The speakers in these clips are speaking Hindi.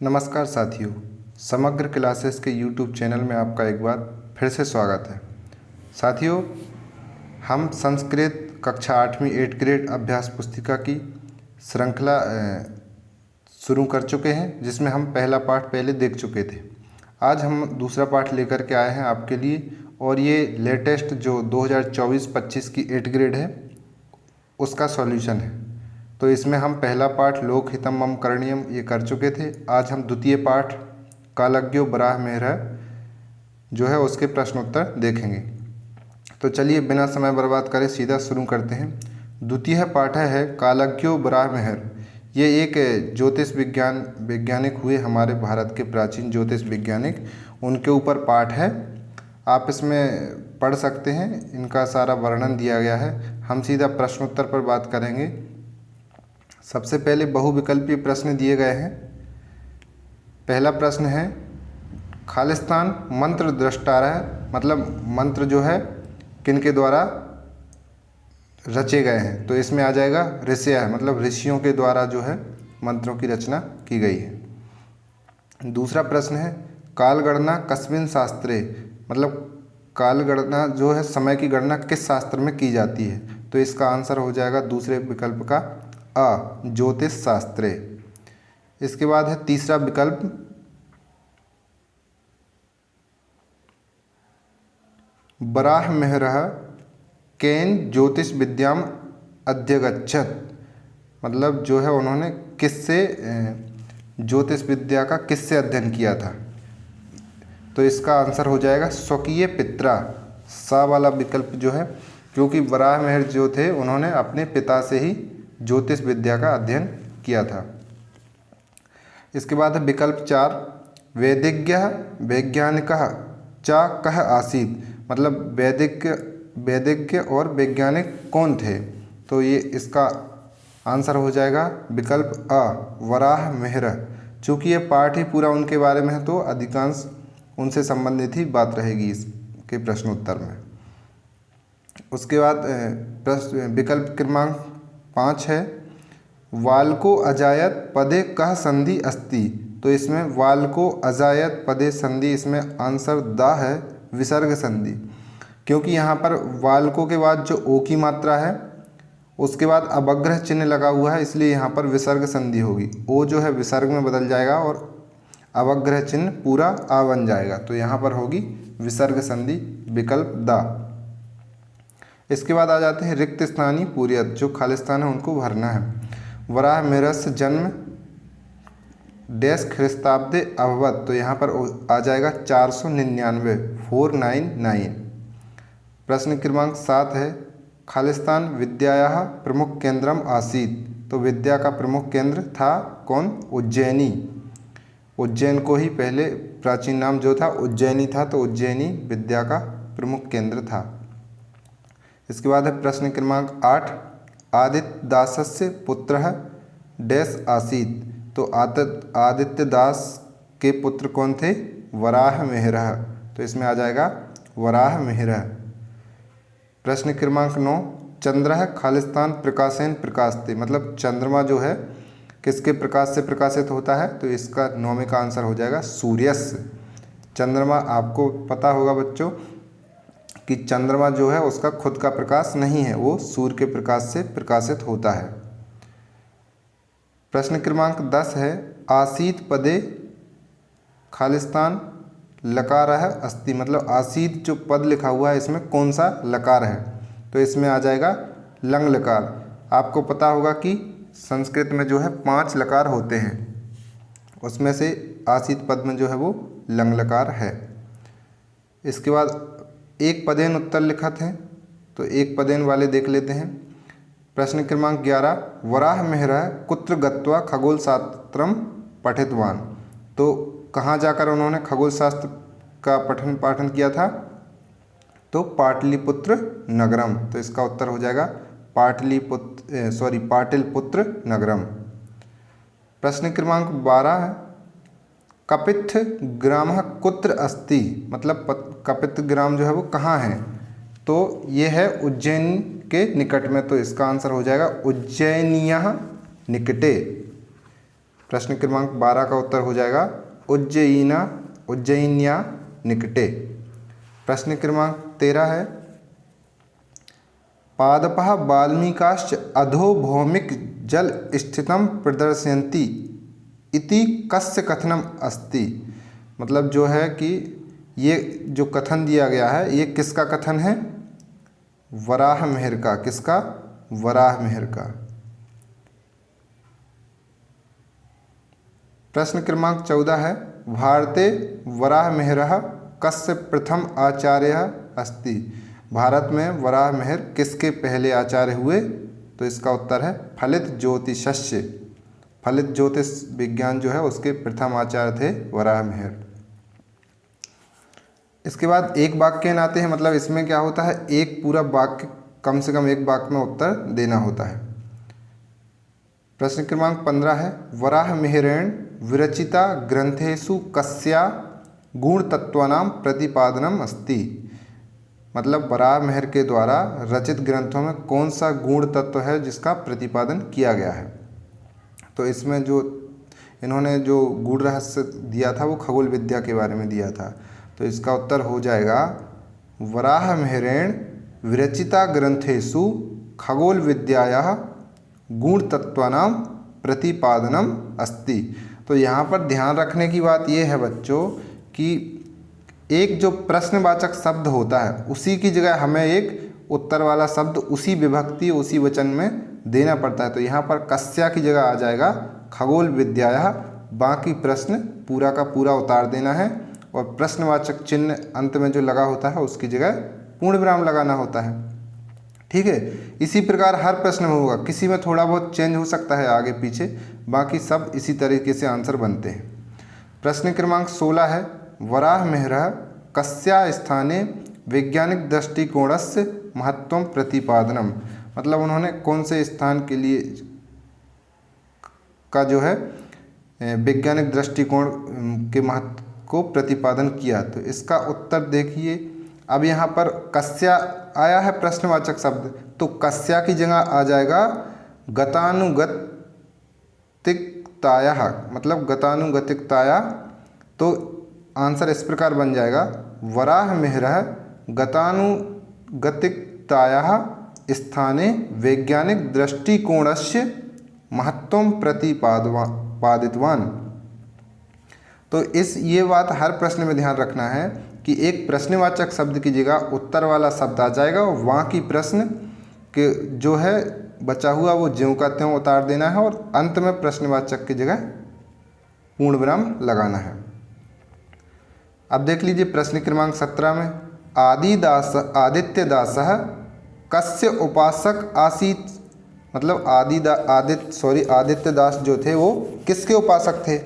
नमस्कार साथियों, समग्र क्लासेस के यूट्यूब चैनल में आपका एक बार फिर से स्वागत है। साथियों, हम संस्कृत कक्षा 8वीं 8 ग्रेड अभ्यास पुस्तिका की श्रृंखला शुरू कर चुके हैं, जिसमें हम पहला पाठ पहले देख चुके थे। आज हम दूसरा पाठ लेकर के आए हैं आपके लिए, और ये लेटेस्ट जो 2024-25 की 8 ग्रेड है उसका सॉल्यूशन है। तो इसमें हम पहला पाठ लोकहितम मम करणीयम ये कर चुके थे। आज हम द्वितीय पाठ कालज्ञो वराहमिहिरः जो है उसके प्रश्नोत्तर देखेंगे। तो चलिए बिना समय बर्बाद करे सीधा शुरू करते हैं। द्वितीय पाठ है कालज्ञो वराहमिहिरः। ये एक ज्योतिष वैज्ञानिक हुए हमारे भारत के प्राचीन ज्योतिष वैज्ञानिक, उनके ऊपर पाठ है। आप इसमें पढ़ सकते हैं, इनका सारा वर्णन दिया गया है। हम सीधा प्रश्नोत्तर पर बात करेंगे। सबसे पहले बहुविकल्पीय प्रश्न दिए गए हैं। पहला प्रश्न है खालिस्तान मंत्र द्रष्टारः, मतलब मंत्र जो है किनके द्वारा रचे गए हैं। तो इसमें आ जाएगा ऋषयः, मतलब ऋषियों के द्वारा जो है मंत्रों की रचना की गई है। दूसरा प्रश्न है कालगणना कस्मिन् शास्त्रे, मतलब कालगणना जो है समय की गणना किस शास्त्र में की जाती है। तो इसका आंसर हो जाएगा दूसरे विकल्प का अ ज्योतिष शास्त्रे। इसके बाद है तीसरा विकल्प वराहमिहिरः केन ज्योतिष विद्याम अध्यगच्छत्, मतलब जो है उन्होंने किससे ज्योतिष विद्या का किससे अध्ययन किया था। तो इसका आंसर हो जाएगा स्वकीय पित्रा, सा वाला विकल्प जो है, क्योंकि वराहमिहिर जो थे उन्होंने अपने पिता से ही ज्योतिष विद्या का अध्ययन किया था। इसके बाद है विकल्प 4 वैदिज्ञः वैज्ञानिकः च कः आसीत्, मतलब वैदिज्ञ और वैज्ञानिक कौन थे। तो ये इसका आंसर हो जाएगा विकल्प अ वराहमिहिरः। चूँकि ये पाठ ही पूरा उनके बारे में है तो अधिकांश उनसे संबंधित ही बात रहेगी इसके प्रश्नोत्तर में। उसके बाद विकल्प क्रमांक 5 है वाल्को अजायत पदे कः संधि अस्ति। तो इसमें वाल्को अजायत पदे संधि, इसमें आंसर द है विसर्ग संधि, क्योंकि यहाँ पर वाल्को के बाद जो ओ की मात्रा है उसके बाद अवग्रह चिन्ह लगा हुआ है, इसलिए यहाँ पर विसर्ग संधि होगी। ओ जो है विसर्ग में बदल जाएगा और अवग्रह चिन्ह पूरा आ बन जाएगा, तो यहाँ पर होगी विसर्ग संधि विकल्प द। इसके बाद आ जाते हैं रिक्त स्थानीय पूर्यत, जो खालिस्तान है उनको भरना है। वराहमिहिरस्य जन्म डैश ख्रीस्ताब्दे अभवत्, तो यहाँ पर आ जाएगा 499। प्रश्न क्रमांक 7 है खालिस्तान विद्यायाः प्रमुख केंद्रम आसीत्। तो विद्या का प्रमुख केंद्र था कौन, उज्जैनी। उज्जैन को ही पहले प्राचीन नाम जो था उज्जैनी था, तो उज्जैनी विद्या का प्रमुख केंद्र था। इसके बाद है प्रश्न क्रमांक 8 आदित्य दासस्य पुत्रः डैश आसीत्। तो आदित्य दास के पुत्र कौन थे, वराहमिहिरः। तो इसमें आ जाएगा वराहमिहिरः। प्रश्न क्रमांक 9 चंद्रः खालिस्तान प्रकाशेन प्रकाशते, मतलब चंद्रमा जो है किसके प्रकाश से प्रकाशित होता है। तो इसका 9वें का आंसर हो जाएगा सूर्यस्य। चंद्रमा आपको पता होगा बच्चों कि चंद्रमा जो है उसका खुद का प्रकाश नहीं है, वो सूर्य के प्रकाश से प्रकाशित होता है। प्रश्न क्रमांक 10 है आसीत पदे खालिस्तान लकारः अस्ति, मतलब आसीत जो पद लिखा हुआ है इसमें कौन सा लकार है। तो इसमें आ जाएगा लंग लकार। आपको पता होगा कि संस्कृत में जो है 5 लकार होते हैं, उसमें से आसीत पद में जो है वो लंग लकार है। इसके बाद एक पदेन उत्तर लिखत हैं, तो एक पदेन वाले देख लेते हैं। प्रश्न क्रमांक 11 वराहमिहिरः कुत्र गत्वा खगोल शास्त्रम पठितवान। तो कहाँ जाकर उन्होंने खगोल शास्त्र का पठन पाठन किया था। तो पाटलिपुत्र नगरम। तो इसका उत्तर हो जाएगा पाटलिपुत्र नगरम। प्रश्न क्रमांक 12 है कपित्थ ग्रामः कुत्र अस्ति, मतलब कपित्थ ग्राम जो है वो कहाँ है। तो ये है उज्जैन के निकट में, तो इसका आंसर हो जाएगा उज्जैनियः निकटे। प्रश्न क्रमांक 12 का उत्तर हो जाएगा उज्जयिन्या निकटे। प्रश्न क्रमांक 13 है पादपः वाल्मीकाश्च अधो भौमिक जल स्थितं प्रदर्शयन्ति इति कस्य कथनम अस्ति। मतलब जो है कि ये जो कथन दिया गया है ये किसका कथन है? वराहमिहिर का। किसका? वराहमिहिर का। प्रश्न क्रमांक 14 है भारते वराहमिहिरः कस्य प्रथम आचार्यः अस्ति। भारत में वराहमिहिर किसके पहले आचार्य हुए? तो इसका उत्तर है फलित ज्योतिषस्य। फलित ज्योतिष विज्ञान जो है उसके प्रथम आचार्य थे वराहमिहिर। इसके बाद एक वाक्य आते हैं, मतलब इसमें क्या होता है, एक पूरा वाक्य, कम से कम एक वाक्य में उत्तर देना होता है। प्रश्न क्रमांक 15 है वराहमिहिरेण विरचिता ग्रंथेषु कस्या गुणतत्त्वानां प्रतिपादनम अस्ति। मतलब वराहमिहिर के द्वारा रचित ग्रंथों में कौन सा गुण तत्व है जिसका प्रतिपादन किया गया है। तो इसमें जो इन्होंने जो गूढ़ रहस्य दिया था वो खगोल विद्या के बारे में दिया था। तो इसका उत्तर हो जाएगा वराहमिहिरेण विरचिता ग्रंथेषु खगोल विद्यायाः गुणतत्त्वानां प्रतिपादनम अस्ति। तो यहाँ पर ध्यान रखने की बात ये है बच्चों कि एक जो प्रश्नवाचक शब्द होता है उसी की जगह हमें एक उत्तर वाला शब्द उसी विभक्ति उसी वचन में देना पड़ता है। तो यहाँ पर कस्या की जगह आ जाएगा खगोल विद्यायाः। बाकी प्रश्न पूरा का पूरा उतार देना है और प्रश्नवाचक चिन्ह अंत में जो लगा होता है उसकी जगह पूर्ण विराम लगाना होता है। ठीक है, इसी प्रकार हर प्रश्न में होगा, किसी में थोड़ा बहुत चेंज हो सकता है आगे पीछे, बाकी सब इसी तरीके से आंसर बनते हैं। प्रश्न क्रमांक 16 है वराहमिहिरः कस्या स्थाने वैज्ञानिक दृष्टिकोणस्य महत्वं प्रतिपादनम। मतलब उन्होंने कौन से स्थान के लिए का जो है वैज्ञानिक दृष्टिकोण के महत्व को प्रतिपादन किया। तो इसका उत्तर देखिए, अब यहाँ पर कस्या आया है प्रश्नवाचक शब्द, तो कस्या की जगह आ जाएगा गतानुगतिकतायाः। मतलब गतानुगतिकताया। तो आंसर इस प्रकार बन जाएगा वराहमिहिरः गतानुगतिकतायाः स्थाने वैज्ञानिक दृष्टिकोणस्य महत्वं प्रतिपादितवान्। तो ये बात हर प्रश्न में ध्यान रखना है कि एक प्रश्नवाचक शब्द की जगह उत्तर वाला शब्द आ जाएगा और वहाँ की प्रश्न के जो है बचा हुआ वो ज्यों का त्यों उतार देना है और अंत में प्रश्नवाचक की जगह पूर्ण विराम लगाना है। अब देख लीजिए प्रश्न क्रमांक 17 में आदित्यदासः कस्य उपासक आसीत्। मतलब आदित्यदास जो थे वो किसके उपासक थे।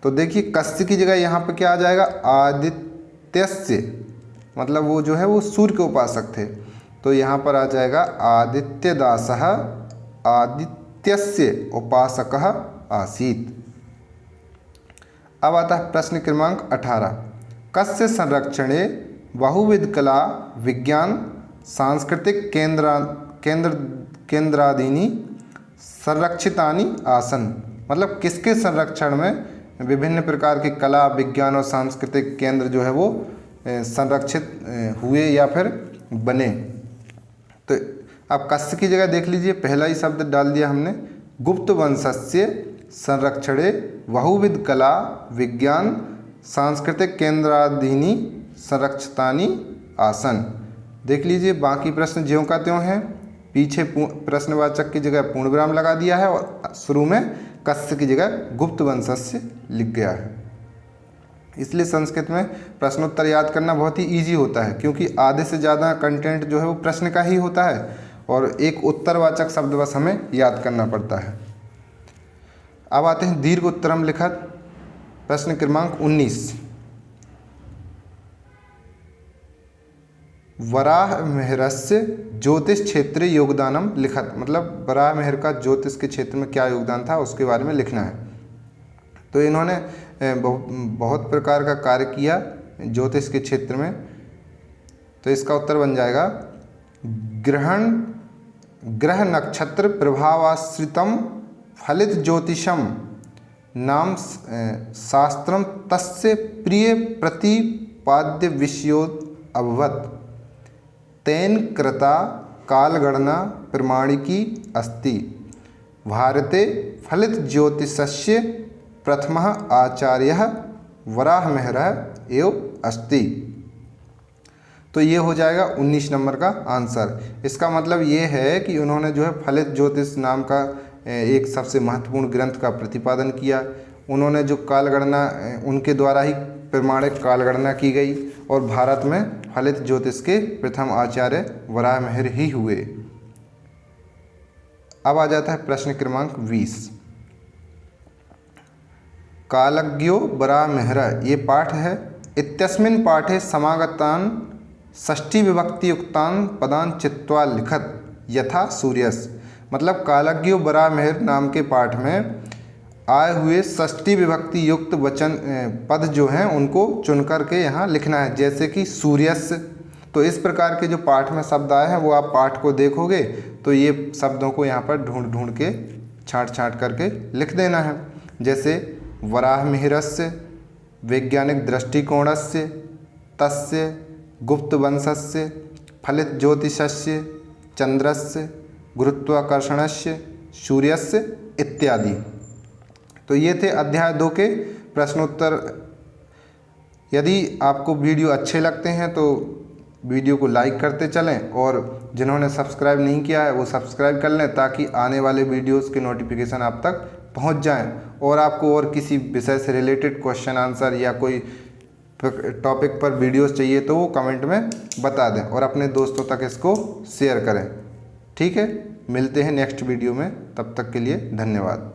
तो देखिए कस्य की जगह यहाँ पे क्या आ जाएगा आदित्यस्य। मतलब वो जो है वो सूर्य के उपासक थे। तो यहाँ पर आ जाएगा आदित्यदासः आदित्यस्य उपासकः आसीत्। अब आता है प्रश्न क्रमांक 18 कस्य संरक्षणे बहुविध कला विज्ञान सांस्कृतिक केंद्रादीनि संरक्षितानि आसन। मतलब किसके संरक्षण में विभिन्न प्रकार की कला विज्ञान और सांस्कृतिक केंद्र जो है वो संरक्षित हुए या फिर बने। तो अब कस्य की जगह देख लीजिए, पहला ही शब्द डाल दिया हमने, गुप्त वंशस्य संरक्षणे बहुविध कला विज्ञान सांस्कृतिक केंद्रादीनि संरक्षितानि आसन। देख लीजिए बाकी प्रश्न ज्यों का त्यों हैं, पीछे प्रश्नवाचक की जगह पूर्ण विराम लगा दिया है और शुरू में कस्य की जगह गुप्त वंशस्य लिख गया है। इसलिए संस्कृत में प्रश्नोत्तर याद करना बहुत ही इजी होता है, क्योंकि आधे से ज़्यादा कंटेंट जो है वो प्रश्न का ही होता है और एक उत्तरवाचक शब्द बस हमें याद करना पड़ता है। अब आते हैं दीर्घ उत्तरम लिखत। प्रश्न क्रमांक 19 वराहमिहिरस्य ज्योतिष क्षेत्रे योगदानम लिखत। मतलब वराहमिहिर का ज्योतिष के क्षेत्र में क्या योगदान था उसके बारे में लिखना है। तो इन्होंने बहुत प्रकार का कार्य किया ज्योतिष के क्षेत्र में। तो इसका उत्तर बन जाएगा ग्रह नक्षत्र प्रभावाश्रितम फलित ज्योतिषम नाम शास्त्रम तस्य प्रिय प्रतिपाद्य विषयोद अभवत् तेन कृता कालगणना प्रमाणिकी अस्ति। भारते फलित ज्योतिषस्य प्रथमः आचार्यः वराहमिहिरः एव अस्ति। तो ये हो जाएगा 19 नंबर का आंसर। इसका मतलब ये है कि उन्होंने जो है फलित ज्योतिष नाम का एक सबसे महत्वपूर्ण ग्रंथ का प्रतिपादन किया। उन्होंने जो कालगणना उनके द्वारा ही प्रमाणिक कालगणना की गई और भारत में फलित ज्योतिष के प्रथम आचार्य वराहमिहिर ही हुए। अब आ जाता है प्रश्न क्रमांक 20। कालज्ञो वराहमिहिरः ये पाठ है। इत्यस्मिन् पाठे समागतान् षष्ठी विभक्ति युक्तान् पदान् चित्वा लिखत यथा सूर्यस्। मतलब कालज्ञो वराहमिहिर नाम के पाठ में आए हुए षष्ठी विभक्ति युक्त वचन पद जो हैं उनको चुन करके यहाँ लिखना है, जैसे कि सूर्यस्य। तो इस प्रकार के जो पाठ में शब्द आए हैं वो आप पाठ को देखोगे तो ये शब्दों को यहाँ पर ढूंढ ढूंढ के छांट छांट करके लिख देना है। जैसे वराहमिहिरस्य, वैज्ञानिक दृष्टिकोणस्य, तस्य, गुप्त वंशस्य, फलित ज्योतिषस्य, चंद्रस्य, गुरुत्वाकर्षणस्य, सूर्यस्य इत्यादि। तो ये थे अध्याय 2 के प्रश्नोत्तर। यदि आपको वीडियो अच्छे लगते हैं तो वीडियो को लाइक करते चलें और जिन्होंने सब्सक्राइब नहीं किया है वो सब्सक्राइब कर लें ताकि आने वाले वीडियोस के नोटिफिकेशन आप तक पहुंच जाएं। और आपको और किसी विषय से रिलेटेड क्वेश्चन आंसर या कोई टॉपिक पर वीडियोस चाहिए तो वो कमेंट में बता दें और अपने दोस्तों तक इसको शेयर करें। ठीक है, मिलते हैं नेक्स्ट वीडियो में, तब तक के लिए धन्यवाद।